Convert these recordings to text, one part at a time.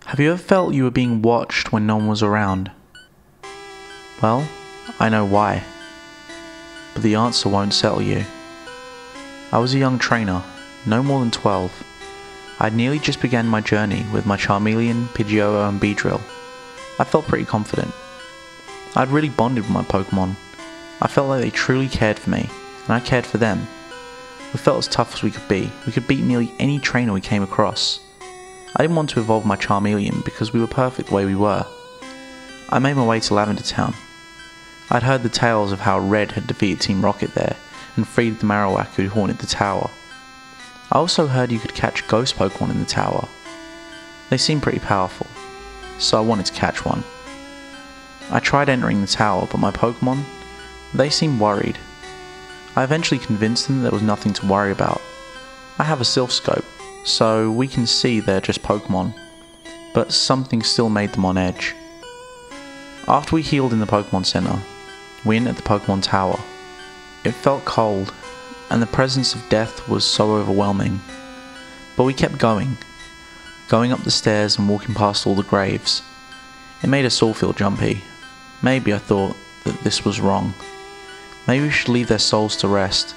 Have you ever felt you were being watched when no one was around? Well, I know why. But the answer won't settle you. I was a young trainer, no more than 12. I'd nearly just begun my journey with my Charmeleon, Pidgeotto and Beedrill. I felt pretty confident. I'd really bonded with my Pokemon. I felt like they truly cared for me, and I cared for them. We felt as tough as we could be. We could beat nearly any trainer we came across. I didn't want to evolve my Charmeleon because we were perfect the way we were. I made my way to Lavender Town. I'd heard the tales of how Red had defeated Team Rocket there and freed the Marowak who haunted the tower. I also heard you could catch ghost Pokemon in the tower. They seemed pretty powerful, so I wanted to catch one. I tried entering the tower, but my Pokemon, they seemed worried. I eventually convinced them there was nothing to worry about. I have a Silph Scope, so we can see they're just Pokemon, but something still made them on edge. After we healed in the Pokemon Center, we entered the Pokemon Tower. It felt cold, and the presence of death was so overwhelming. But we kept going up the stairs and walking past all the graves. It made us all feel jumpy. Maybe I thought that this was wrong. Maybe we should leave their souls to rest.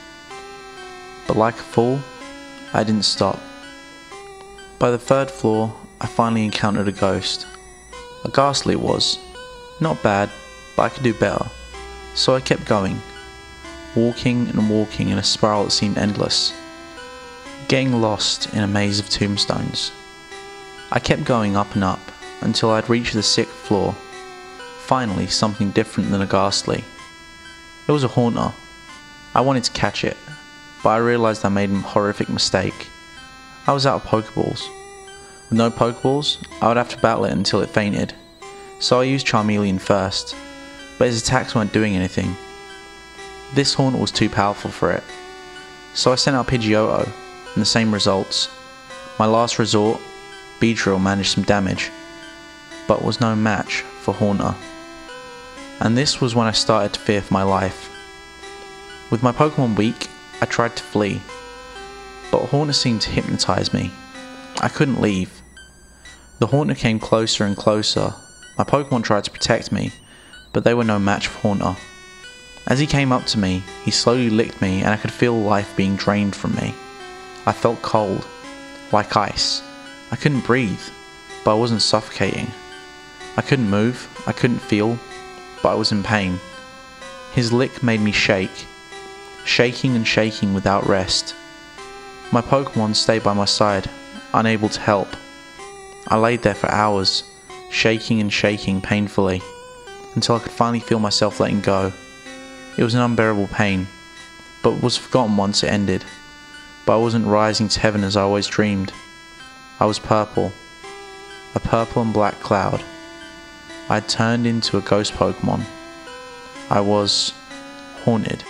But like a fool, I didn't stop. By the 3rd floor, I finally encountered a ghost. A ghastly it was. Not bad, but I could do better. So I kept going, walking and walking in a spiral that seemed endless, getting lost in a maze of tombstones. I kept going up and up until I'd reached the 6th floor. Finally, something different than a ghastly. It was a Haunter. I wanted to catch it, but I realized I made a horrific mistake. I was out of Pokeballs. With no Pokeballs, I would have to battle it until it fainted. So I used Charmeleon first, but his attacks weren't doing anything. This Haunter was too powerful for it. So I sent out Pidgeotto, and the same results. My last resort, Beedrill managed some damage, but was no match for Haunter. And this was when I started to fear for my life. With my Pokemon weak, I tried to flee, but Haunter seemed to hypnotize me. I couldn't leave. The Haunter came closer and closer. My Pokemon tried to protect me, but they were no match for Haunter. As he came up to me, he slowly licked me and I could feel life being drained from me. I felt cold, like ice. I couldn't breathe, but I wasn't suffocating. I couldn't move, I couldn't feel, but I was in pain. His lick made me shake, shaking and shaking without rest. My Pokemon stayed by my side, unable to help. I laid there for hours, shaking and shaking painfully, until I could finally feel myself letting go. It was an unbearable pain, but was forgotten once it ended. But I wasn't rising to heaven as I always dreamed. I was purple, a purple and black cloud. I had turned into a ghost Pokemon. I was haunted.